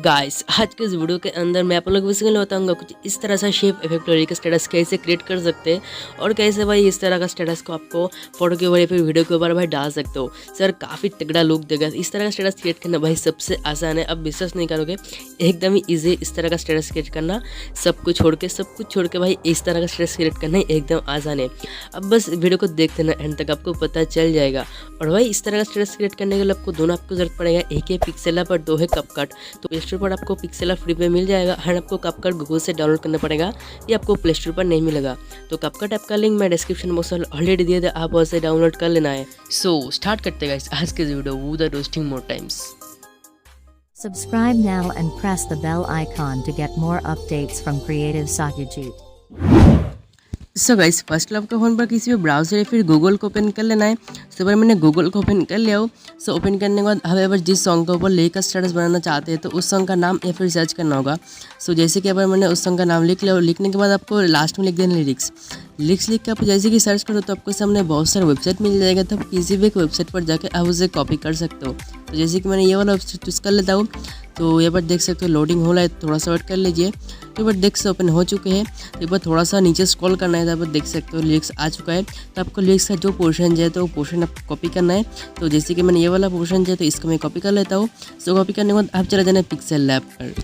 Guys आज के इस वीडियो के अंदर मैं आप लोगों को बताऊंगा कुछ इस तरह सा शेप इफेक्ट और एक स्टेटस कैसे क्रिएट कर सकते हैं और कैसे भाई इस तरह का स्टेटस को आपको फोटो के ऊपर या फिर वीडियो के ऊपर भाई डाल सकते हो। सर काफ़ी तगड़ा लुक देगा। इस तरह का स्टेटस क्रिएट करना भाई सबसे आसान है, अब विश्वास नहीं करोगे, एकदम ही ईजी इस तरह का स्टेटस क्रिएट करना। सब कुछ छोड़ के भाई इस तरह का स्टेटस क्रिएट करना एकदम आसान है। अब बस वीडियो को देखते ना एंड तक आपको पता चल जाएगा। और भाई इस तरह का स्टेटस क्रिएट करने के लिए आपको दोनों आपको जरूरत पड़ेगा, एक है पिक्सेलैब और दो है CapCut। तो प्ले स्टोर पर आपको पिक्सेलैब फ्री पे मिल जाएगा एंड आपको CapCut गूगल से डाउनलोड करना पड़ेगा, ये आपको प्ले स्टोर पर नहीं मिलेगा। तो CapCut ऐप का लिंक मैं डिस्क्रिप्शन बॉक्स में ऑलरेडी दिया था, आप वहाँ से डाउनलोड कर लेना है। सो स्टार्ट करते हैं आज के video without wasting more times. Subscribe now and press the bell icon to get more updates from creative Satyajit. So guys first आपका फ़ोन पर किसी भी ब्राउज़र या फिर गूगल को ओपन कर लेना है। सो बार मैंने गूगल को ओपन कर लिया हो। सो ओपन करने के बाद हमें अगर जिस सॉन्ग के ऊपर लेकर स्टेटस बनाना चाहते हैं तो उस सॉन्ग का नाम या फिर सर्च करना होगा। सो जैसे कि अगर मैंने उस सॉन्ग का नाम लिख लिया और लिखने के बाद आपको लास्ट में लिख देना लिरिक्स लिख के आप जैसे कि सर्च करो तो आपको सामने बहुत सारे वेबसाइट मिल जाएगा। तो आप किसी भी एक वेबसाइट पर जाकर आप उसे कॉपी कर सकते हो। तो जैसे कि मैंने ये वाला वेबसाइट चूज़ कर लेता हूँ। तो यहाँ पर देख सकते हो लोडिंग हो रहा है, थोड़ा सा वेट कर लीजिए। तो एक बार देख से ओपन हो चुके हैं। तो एक बार थोड़ा सा नीचे स्क्रॉल करना है, तो आप देख सकते हो लिरिक्स आ चुका है। तो आपको लिरिक्स का जो पोर्शन है तो वो पोर्शन आपको कॉपी करना है। तो जैसे कि मैंने ये वाला पोर्शन है तो इसको मैं कॉपी कर लेता हूँ। सो कॉपी करने के बाद आप चला जाना पिक्सेलैब पर।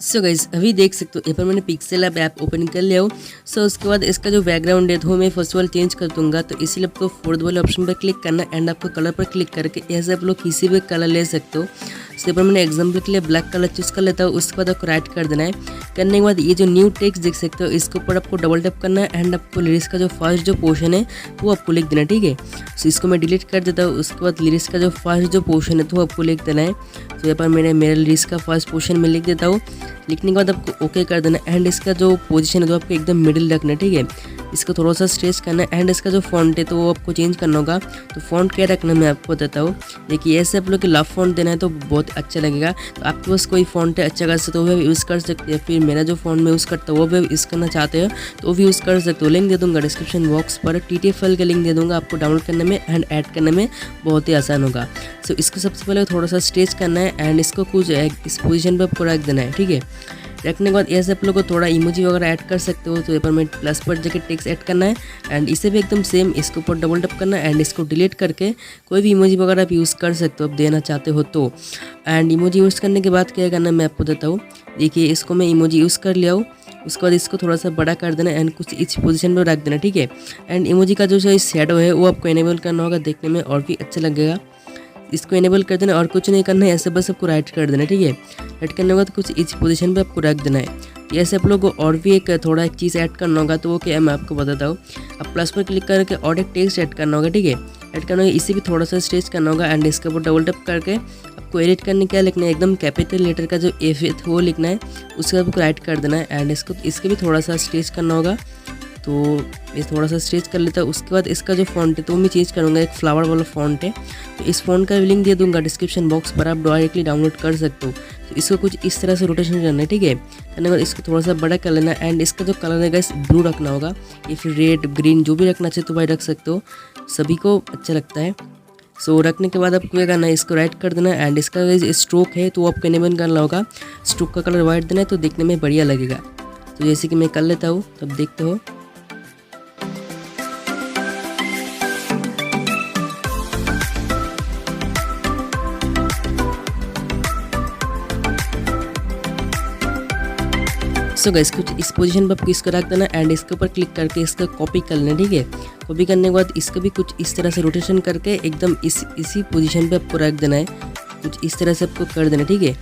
सो गाइस अभी देख सकते हो यहाँ पर मैंने पिक्सेलैब ऐप ओपन कर लिया हो। सो उसके बाद इसका जो बैकग्राउंड है तो मैं फर्स्ट ऑफ ऑल चेंज कर दूंगा। तो इसीलिए आपको फोर्थ वाले ऑप्शन पर क्लिक करना एंड आपको कलर पर क्लिक करके ऐसे आप लोग किसी भी कलर ले सकते हो। इसके ऊपर मैंने एग्जाम्पल के लिए ब्लैक कलर चूज़ कर लेता हूँ। उसके बाद आपको राइट कर देना है। करने के बाद ये जो न्यू टेक्स्ट देख सकते हो इसके ऊपर आपको डबल टैप करना है एंड आपको लिरिक्स का जो फर्स्ट जो पोर्शन है वो आपको लिख देना है, ठीक है। सो इसको मैं डिलीट कर देता हूँ। उसके बाद लिरिक्स का जो फर्स्ट जो पोर्शन है तो आपको लिख देना है। तो यहाँ पर मैंने मेरे लिरिक्स का फर्स्ट पोर्शन में लिख देता हूँ। लिखने के बाद आपको ओके कर देना एंड इसका जो पोजीशन है तो आपको एकदम मिडिल रखना है, ठीक है। इसको थोड़ा सा स्ट्रेच करना है एंड इसका जो फॉन्ट है तो वो आपको चेंज करना होगा। तो फॉन्ट क्या रखना मैं आपको बताता हूँ। देखिए ऐसे आप लोग के लव फॉन्ट देना है तो बहुत अच्छा लगेगा। तो आपके पास कोई फॉन्ट है अच्छा कर सकते हो वो भी यूज़ कर सकते हैं। फिर मेरा जो फॉन्ट में यूज़ करता हूँ वो भी यूज़ करना चाहते हो तो वो भी यूज़ कर सकते हो। लिंक दे दूँगा डिस्क्रिप्शन बॉक्स पर, TTF फाइल का लिंक दे दूँगा। आपको डाउनलोड करने में एंड ऐड करने में बहुत ही आसान होगा। सो इसको सबसे पहले थोड़ा सा स्ट्रेच करना है एंड इसको कुछ इस पोजीशन पर आपको रख देना है, ठीक है। रखने के बाद ऐसे आप लोग को थोड़ा इमोजी वगैरह ऐड कर सकते हो। तो यहाँ पर मैं प्लस पर जाके टेक्स्ट ऐड करना है एंड इसे भी एकदम सेम इसके ऊपर डबल टैप करना है एंड इसको डिलीट करके कोई भी इमोजी वगैरह आप यूज़ कर सकते हो आप देना चाहते हो तो। एंड इमोजी यूज़ करने के बाद क्या करना है मैं आपको देता हूँ। देखिए इसको मैं इमोजी यूज़ कर लिया हूँ। उसके बाद इसको थोड़ा सा बड़ा कर देना एंड कुछ इस पोजीशन पर रख देना, ठीक है। एंड इमोजी का जो शेडो है वो आपको इनेबल करना होगा, देखने में और भी अच्छा लगेगा। इसको इनेबल कर देना और कुछ नहीं करना है, ऐसे बस आपको राइट कर देना, ठीक है। राइट करने के बाद कुछ इस पोजीशन पे आपको रख देना है। ऐसे आप लोगों को और भी एक थोड़ा एक चीज़ ऐड करना होगा तो वो क्या है मैं आपको बताता हूँ। अब प्लस पर क्लिक करके और एक टेक्स्ट ऐड करना होगा, ठीक है। ऐड करना होगा, इसे भी थोड़ा सा स्ट्रेच करना होगा एंड इसके ऊपर डबल टैप करके आपको एडिट करने क्या लिखना है, एकदम कैपिटल लेटर का जो एफ है वो लिखना है। उसके बाद आपको राइट कर देना है एंड इसके भी थोड़ा सा स्ट्रेच करना होगा। तो ये थोड़ा सा स्ट्रेच कर लेता हूँ। उसके बाद इसका जो फॉन्ट है तो मैं चेंज करूँगा, एक फ्लावर वाला फॉन्ट है। तो इस फॉन्ट का लिंक दे दूँगा डिस्क्रिप्शन बॉक्स पर, आप डायरेक्टली डाउनलोड कर सकते हो। तो इसको कुछ इस तरह से रोटेशन करना है, ठीक है। करने के बाद इसको थोड़ा सा बड़ा कर लेना एंड इसका जो कलर है गाइस ब्लू रखना होगा या फिर रेड ग्रीन जो भी रखना चाहिए तो भाई रख सकते हो, सभी को अच्छा लगता है। सो रखने के बाद आपको क्या करना है, इसको राइट कर देना एंड इसका स्ट्रोक है तो आपको इनेबल करना होगा। स्ट्रोक का कलर वाइट देना है तो देखने में बढ़िया लगेगा। तो जैसे कि मैं कर लेता हूँ तब देखते हो। सो गाइस कुछ इस पोजीशन पर आपको इसको रख देना एंड इसके ऊपर क्लिक करके इसका कॉपी कर लेना, ठीक है। कॉपी करने के बाद इसको भी कुछ इस तरह से रोटेशन करके एकदम इसी पोजीशन पे आपको रख देना है। कुछ इस तरह से आपको कर देना, ठीक है।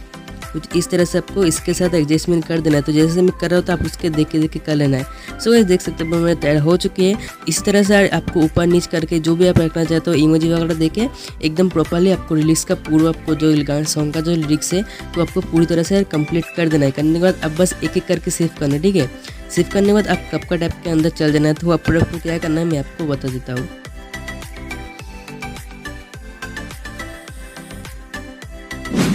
कुछ इस तरह से आपको इसके साथ एडजस्टमेंट कर देना है। तो जैसे मैं कर रहा हूँ तो आप उसके देख के कर लेना है। सो गाइस देख सकते हो मेरे तैयार हो चुकी है। इस तरह से आपको ऊपर नीचे करके जो भी आप रखना चाहते हो इमोजी वगैरह देके एकदम प्रॉपरली आपको रिलीज का पूरा आपको जो सॉन्ग का जो लिरिक्स है तो आपको पूरी तरह से कंप्लीट कर देना है। करने के बाद अब बस एक एक करके सेव करना है, ठीक है। सेव करने के बाद आप CapCut ऐप के अंदर चल जाना है। तो आपको क्या करना है मैं आपको बता देता हूँ।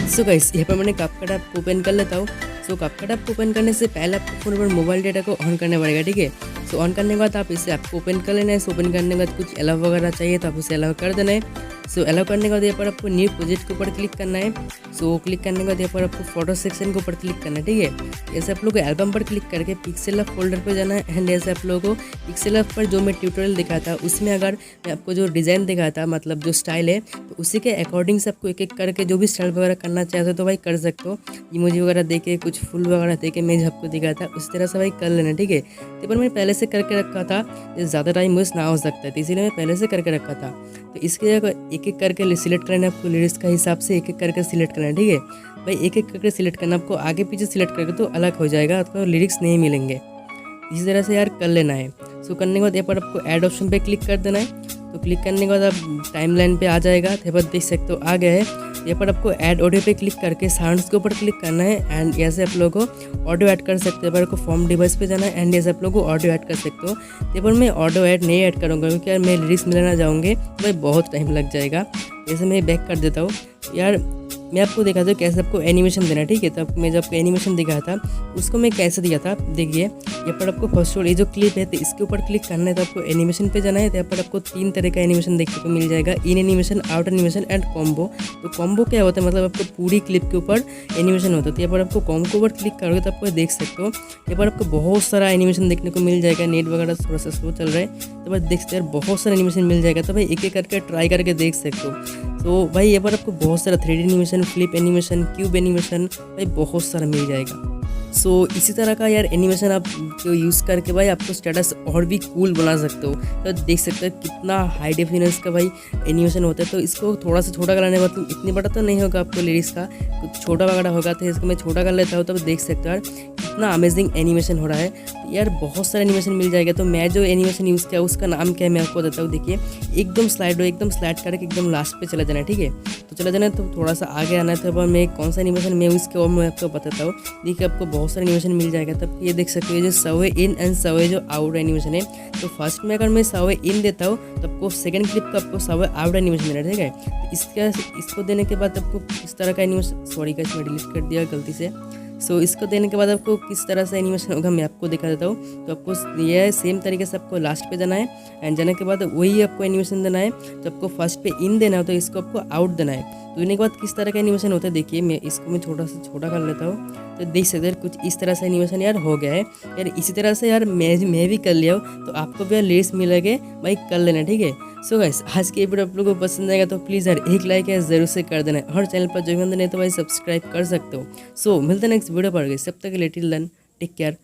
सो गाइस यहाँ पर मैंने CapCut ऐप ओपन कर लेता हूँ। सो CapCut ऐप ओपन करने से पहले आपको फोन पर मोबाइल डेटा को ऑन करना पड़ेगा, ठीक है। सो ऑन करने के बाद आप इसे आपको ओपन कर लेना है। ओपन करने के बाद कुछ अलाउ वगैरह चाहिए तो आप उसे अलाउ कर देना है। सो अलाउ करने के बाद यहाँ पर आपको न्यू प्रोजेक्ट के ऊपर क्लिक करना है। सो क्लिक करने के बाद यहाँ पर आपको फोटो सेक्शन के ऊपर क्लिक करना है, ठीक है। ऐसे आप लोग को एल्बम पर क्लिक करके पिक्सेलैब फोल्डर पर जाना है एंड ऐसे आप लोगों को पिक्सेलैब पर जो मैं ट्यूटोरियल दिखाया था उसमें अगर मैं आपको जो डिज़ाइन दिखाया था मतलब जो स्टाइल है तो उसी के अकॉर्डिंग से आपको एक एक करके जो भी स्टाइल वगैरह करना चाहते हो तो भाई कर सकते हो। इमोजी वगैरह दे के कुछ फुल वगैरह दे के मैं जो आपको दिखाया था उस तरह से भाई कर लेना, ठीक है। तो पर मैं पहले से करके रखा था, ज़्यादा टाइम वेस्ट ना हो सकता है तो इसीलिए मैं पहले से करके रखा था। तो इसके जगह एक एक करके सिलेक्ट करना है आपको, लिरिक्स का हिसाब से एक एक करके सिलेक्ट करना है, ठीक है भाई। एक एक करके सिलेक्ट करना, आपको आगे पीछे सिलेक्ट करके तो अलग हो जाएगा, आपको लिरिक्स नहीं मिलेंगे। इसी तरह से यार कर लेना है। सो करने के बाद यहाँ पर आपको ऐड ऑप्शन पे क्लिक कर देना है। तो क्लिक करने के बाद आप टाइमलाइन पे आ जाएगा, तो यहाँ पर देख सकते हो आ गया है। यहाँ पर आपको ऐड ऑडियो पे क्लिक करके साउंड्स के ऊपर क्लिक करना है एंड यहाँ से आप लोगों को ऑडियो ऐड कर सकते हो। यहाँ पर आपको फॉर्म डिवाइस पे जाना है एंड यहाँ से आप लोगों को ऑडियो ऐड कर सकते हो। यहाँ पर मैं ऑडियो ऐड नहीं ऐड करूँगा क्योंकि यार मैं लिरिक्स मिलाना चाहूँगी तो भाई बहुत टाइम लग जाएगा। जैसे मैं बैक कर देता हूँ यार, मैं आपको दिखाता हूँ कैसे आपको एनिमेशन देना है, ठीक है। तो मैं जब आपको एनिमेशन दिखाया था उसको मैं कैसे दिया था, देखिए यहाँ पर आपको फर्स्ट ऑल ये जो क्लिप है तो इसके ऊपर क्लिक करना है। तो आपको एनिमेशन पे जाना है, तो यहाँ पर आपको 3 तरह का एनिमेशन देखने को मिल जाएगा, इन animation, out animation and combo. तो कॉम्बो क्या होता है, मतलब आपको पूरी क्लिप के ऊपर एनिमेशन होता है। तो यहाँ पर आपको कॉम्बो के ऊपर क्लिक करोगे तो आपको देख सकते हो यहाँ पर आपको बहुत सारा एनिमेशन देखने को मिल जाएगा। नेट वगैरह थोड़ा सा स्लो चल रहा है तो बस देख सकते हैं बहुत सारा एनिमेशन मिल जाएगा। तो भाई एक एक करके ट्राई करके देख सकते हो। तो भाई यहाँ पर आपको बहुत सारा 3D animation, flip animation, cube animation भाई बहुत सारा मिल जाएगा। सो इसी तरह का यार एनिमेशन आप जो यूज़ करके भाई आपको स्टेटस और भी कूल बना सकते हो। तो देख सकते हो कितना हाई डेफिनेंस का भाई एनिमेशन होता है। तो इसको थोड़ा सा छोटा कराने के बाद इतनी बड़ा तो नहीं होगा आपको लिरिक्स का, कुछ छोटा वगैरह होगा तो इसको मैं छोटा कर लेता हूँ। तब देख सकते हो यार कितना अमेजिंग एनिमेशन हो रहा है यार, बहुत सारा एनिमेशन मिल जाएगा। तो मैं जो एनिमेशन यूज़ किया उसका नाम क्या है मैं आपको बताता हूँ। देखिए एकदम स्लाइड हो, एकदम स्लाइड करके एकदम लास्ट पे चला जाना है, ठीक है। तो चला जाना है तो थोड़ा सा आगे आना है। तो अब मैं कौन सा एनिमेशन मैं यूज़ किया और मैं आपको बताता हूँ। देखिए आपको बहुत सारा एनिमेशन मिल जाएगा। तब ये देख सकते हो जो सर्वे इन एंड सर्वे जो आउट एनिमेशन है। तो फर्स्ट में अगर मैं सर्वे इन देता हूँ तो आपको सेकंड क्लिप का आपको सर्वे आउट एनिमेशन देना है, ठीक है। तो इसको देने के बाद आपको किस तरह का एनिमेशन, सॉरी गाइस मैं डिलीट कर दिया गलती से। सो इसको देने के बाद आपको किस तरह से एनिमेशन होगा मैं आपको दिखा देता हूँ। तो आपको यह सेम तरीके से आपको लास्ट पे जाना है एंड जाने के बाद वही आपको एनिमेशन देना है। तो आपको फर्स्ट पे इन देना है तो इसको आपको आउट देना है। तो देने के बाद किस तरह का एनिमेशन होता है देखिए, मैं इसको मैं थोड़ा सा छोटा कर लेता हूँ। तो देख सकते हैं कुछ इस तरह से एनिमेशन यार हो गया है यार। इसी तरह से यार मैं भी कर लिया हूँ तो आपको भी यार लिरिक्स मिलेंगे भाई, कर लेना, ठीक है। सो गाइस आज की वीडियो आप लोगों को पसंद आएगा तो प्लीज़ यार एक लाइक है ज़रूर से कर देना और चैनल पर जो भी नहीं तो भाई सब्सक्राइब कर सकते हो। सो मिलते हैं नेक्स्ट वीडियो पर, तब तक के लिए टिल देन टेक केयर।